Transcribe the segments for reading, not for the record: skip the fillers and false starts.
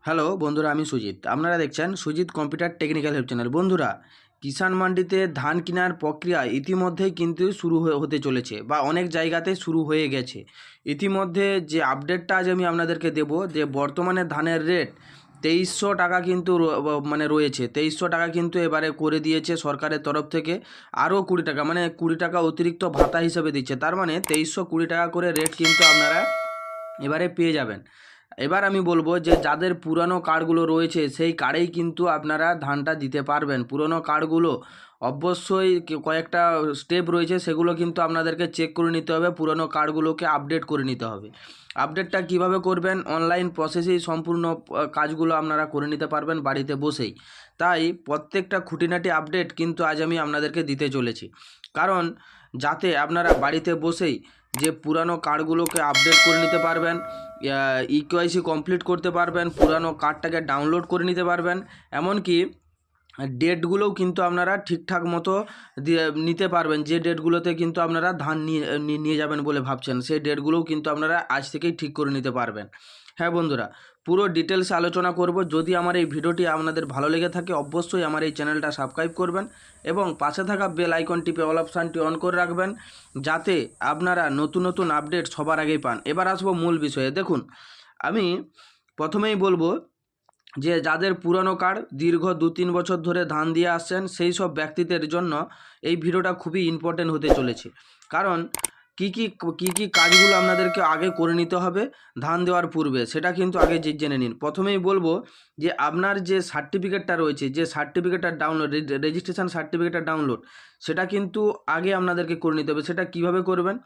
Hello বন্ধুরা, আমি সুজিত। আপনারা দেখছেন Sujit computer technical help channel. বন্ধুরা, কিষাণ মান্ডিতে ধান কেনার প্রক্রিয়া ইতিমধ্যেই কিন্তু শুরু হতে চলেছে বা অনেক জায়গাতে শুরু হয়ে গেছে। ইতিমধ্যে যে আপডেটটা আজ আমি আপনাদেরকে দেব, যে বর্তমানে ধানের রেট 2300 টাকা কিন্তু রয়েছে। 2300 টাকা কিন্তু এবারে করে দিয়েছে সরকারের তরফ থেকে। আরও 20 টাকা, মানে 20 টাকা অতিরিক্ত ভাতা হিসেবে দিচ্ছে। তার মানে 2320 টাকা করে রেট কিন্তু আপনারা এবারে পেয়ে যাবেন। এবার আমি বলবো যে যাদের পুরানো কার্ডগুলো রয়েছে সেই কার্ডেই কিন্তু আপনারা ধানটা দিতে পারবেন। পুরনো কার্ডগুলো অবশ্যই কয়েকটা স্টেপ রয়েছে, সেগুলো কিন্তু আপনাদেরকে চেক করে নিতে হবে। পুরনো কার্ডগুলোকে আপডেট করে নিতে হবে। আপডেটটা কিভাবে করবেন? অনলাইন প্রসেসেই সম্পূর্ণ কাজগুলো আপনারা করে নিতে পারবেন বাড়িতে বসেই। তাই প্রত্যেকটা খুঁটিনাটি আপডেট কিন্তু আজ আমি আপনাদেরকে দিতে চলেছি, কারণ যাতে আপনারা বাড়িতে বসেই যে পুরানো কার্ডগুলোকে আপডেট করে নিতে পারবেন, ইকেওয়াইসি কমপ্লিট করতে পারবেন, পুরানো কার্ডটাকে ডাউনলোড করে নিতে পারবেন, এমনকি ডেটগুলোও কিন্তু আপনারা ঠিকঠাক মতো নিতে পারবেন। যে ডেটগুলোতে কিন্তু আপনারা ধান নিয়ে যাবেন বলে ভাবছেন, সেই ডেটগুলোও কিন্তু আপনারা আজ থেকেই ঠিক করে নিতে পারবেন। হ্যাঁ বন্ধুরা, পুরো ডিটেলসে আলোচনা করব। যদি আমার এই ভিডিওটি আপনাদের ভালো লেগে থাকে অবশ্যই আমার এই চ্যানেলটা সাবস্ক্রাইব করবেন এবং পাশে থাকা বেল আইকন টিপে অল অপশানটি অন করে রাখবেন, যাতে আপনারা নতুন নতুন আপডেট সবার আগেই পান। এবার আসবো মূল বিষয়ে। দেখুন, আমি প্রথমেই বলবো যে যাদের পুরনো কার্ড দীর্ঘ 2-3 বছর ধরে ধান দিয়ে আসছেন, সেই সব ব্যক্তিদের জন্য এই ভিডিওটা খুবই ইম্পর্টেন্ট হতে চলেছে। কারণ কী কী কাজগুলো আপনাদেরকে আগে করে নিতে হবে ধান দেওয়ার পূর্বে, সেটা কিন্তু আগে জেনে নিন। প্রথমেই বলবো যে আপনার যে সার্টিফিকেটটা রয়েছে, যে সার্টিফিকেটটা ডাউনলোড, রেজিস্ট্রেশন সার্টিফিকেটটা ডাউনলোড, সেটা কিন্তু আগে আপনাদেরকে করে নিতে হবে। সেটা কিভাবে করবেন?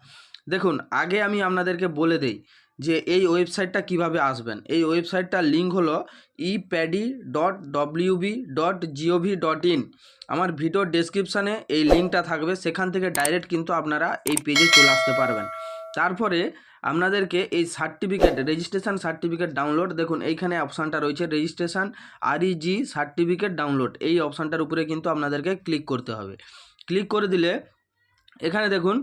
দেখুন, আগে আমি আপনাদেরকে বলে দেই যে এই ওয়েবসাইটটা কিভাবে আসবেন। এই ওয়েবসাইটটার লিঙ্ক হলো epaddy.wb.gov.in। আমার ভিডিওর ডেসক্রিপশানে এই লিঙ্কটা থাকবে, সেখান থেকে ডাইরেক্ট কিন্তু আপনারা এই পেজে চলে আসতে পারবেন। তারপরে আপনাদেরকে এই সার্টিফিকেট, রেজিস্ট্রেশন সার্টিফিকেট ডাউনলোড, দেখুন এইখানে অপশানটা রয়েছে রেজিস্ট্রেশন আরইজি সার্টিফিকেট ডাউনলোড। এই অপশানটার উপরে কিন্তু আপনাদেরকে ক্লিক করতে হবে। ক্লিক করে দিলে এখানে দেখুন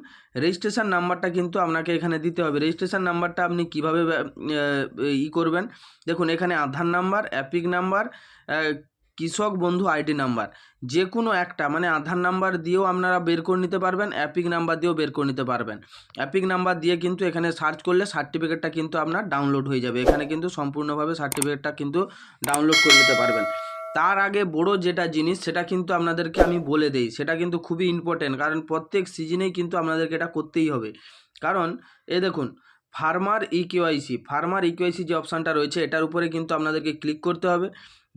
রেজিস্ট্রেশন নাম্বারটা কিন্তু আপনাকে এখানে দিতে হবে। রেজিস্ট্রেশন নাম্বারটা আপনি কীভাবে করবেন? দেখুন এখানে আধার নাম্বার, অ্যাপিক নাম্বার, কৃষক বন্ধু আইডি নাম্বার, যে কোনো একটা, মানে আধার নাম্বার দিয়েও আপনারা বের করে নিতে পারবেন, অ্যাপিক নাম্বার দিয়েও বের করে নিতে পারবেন। অ্যাপিক নাম্বার দিয়ে কিন্তু এখানে সার্চ করলে সার্টিফিকেটটা কিন্তু আপনার ডাউনলোড হয়ে যাবে। এখানে কিন্তু সম্পূর্ণভাবে সার্টিফিকেটটা কিন্তু ডাউনলোড করে নিতে পারবেন। তার আগে বড় যেটা জিনিস, সেটা কিন্তু আপনাদেরকে আমি বলে দেই, সেটা কিন্তু খুবই ইম্পর্টেন্ট, কারণ প্রত্যেক সিজনেই কিন্তু আপনাদেরকে এটা করতেই হবে। কারণ এই দেখুন, ফার্মার ইকেওয়াইসি যে অপশানটা রয়েছে, এটার উপরে কিন্তু আপনাদেরকে ক্লিক করতে হবে।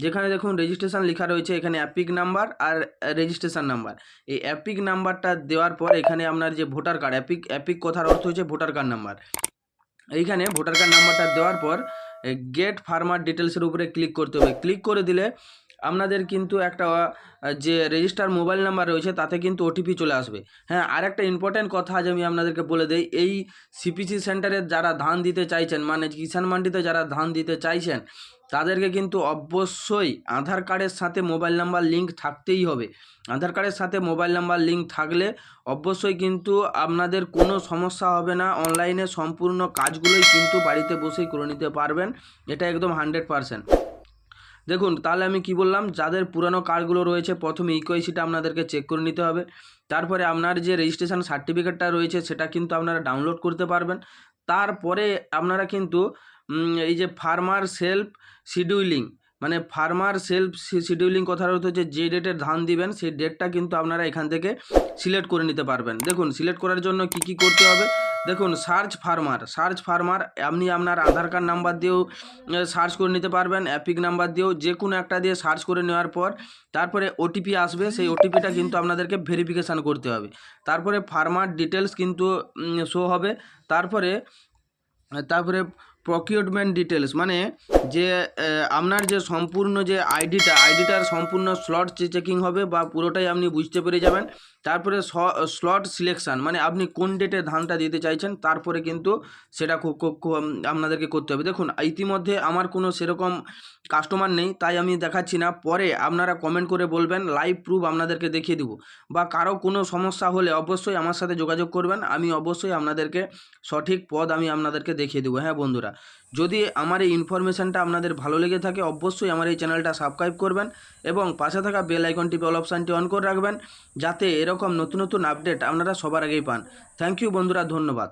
যেখানে দেখুন রেজিস্ট্রেশন লেখা রয়েছে, এখানে অ্যাপিক নাম্বার আর রেজিস্ট্রেশন নাম্বার। এই অ্যাপিক নাম্বারটা দেওয়ার পর এখানে আপনার যে ভোটার কার্ড, অ্যাপিক কথার অর্থ হচ্ছে ভোটার কার্ড নাম্বার। এইখানে ভোটার কার্ড নাম্বারটা দেওয়ার পর গেট ফার্মার ডিটেলসের উপরে ক্লিক করতে হবে। ক্লিক করে দিলে আপনাদের কিন্তু একটা যে রেজিস্টার মোবাইল নাম্বার রয়েছে তাতে কিন্তু ওটিপি চলে আসবে। হ্যাঁ, আর একটা ইম্পর্ট্যান্ট কথা আজ আমি আপনাদেরকে বলে দেই, এই সিপিসি সেন্টারে যারা ধান দিতে চাইছেন, মানে কিষাণ মান্ডিতে যারা ধান দিতে চাইছেন, তাদেরকে কিন্তু অবশ্যই আধার কার্ডের সাথে মোবাইল নাম্বার লিঙ্ক থাকতেই হবে। আধার কার্ডের সাথে মোবাইল নাম্বার লিঙ্ক থাকলে অবশ্যই কিন্তু আপনাদের কোনো সমস্যা হবে না। অনলাইনে সম্পূর্ণ কাজগুলোই কিন্তু বাড়িতে বসেই করে নিতে পারবেন, এটা একদম 100%। দেখুন, তাহলে আমি কি বললাম, যাদের পুরানো কার্ডগুলো রয়েছে প্রথমে ইকেওয়াইসিটা আপনাদেরকে চেক করে নিতে হবে। তারপরে আপনার যে রেজিস্ট্রেশন সার্টিফিকেটটা রয়েছে সেটা কিন্তু আপনারা ডাউনলোড করতে পারবেন। তারপরে আপনারা কিন্তু এই যে ফার্মার সেলফ শিডিউলিং, মানে ফার্মার সেলফ শিডিউলিং কথার অর্থ হচ্ছে যে ডেটে ধান দিবেন সেই ডেটটা কিন্তু আপনারা এখান থেকে সিলেক্ট করে নিতে পারবেন। দেখুন, সিলেক্ট করার জন্য কি করতে হবে, দেখুন সার্চ ফার্মার আপনি আপনার আধার কার্ড নাম্বার দিয়েও সার্চ করে নিতে পারবেন, অ্যাপিক নাম্বার দিয়েও, যে কোনো একটা দিয়ে সার্চ করে নেওয়ার পর তারপরে ওটিপি আসবে। সেই ওটিপিটা কিন্তু আপনাদেরকে ভেরিফিকেশান করতে হবে। তারপরে ফার্মার ডিটেলস কিন্তু শো হবে। তারপরে প্রকিউরমেন্ট ডিটেলস, মানে যে আপনার যে সম্পূর্ণ যে আইডিটার সম্পূর্ণ স্লট চেকিং হবে বা পুরোটাই আপনি বুঝতে পেরে যাবেন। তারপরে স্লট সিলেকশান, মানে আপনি কোন ডেটে ধানটা দিতে চাইছেন, তারপরে কিন্তু সেটা আপনাদেরকে করতে হবে। দেখুন, ইতিমধ্যে আমার কোনো সেরকম কাস্টমার নেই, তাই আমি দেখাচ্ছি না। পরে আপনারা কমেন্ট করে বলবেন, লাইভ প্রুফ আপনাদেরকে দেখিয়ে দেবো। বা কারো কোনো সমস্যা হলে অবশ্যই আমার সাথে যোগাযোগ করবেন, আমি অবশ্যই আপনাদেরকে সঠিক পদ আমি আপনাদেরকে দেখিয়ে দেবো। হ্যাঁ বন্ধুরা, যদি আমার এই ইনফরমেশানটা আপনাদের ভালো লেগে থাকে অবশ্যই আমার এই চ্যানেলটা সাবস্ক্রাইব করবেন এবং পাশে থাকা বেল আইকনটি অল অপশানটি অন করে রাখবেন, যাতে এরকম নতুন নতুন আপডেট আপনারা সবার আগেই পান। থ্যাংক ইউ বন্ধুরা, ধন্যবাদ।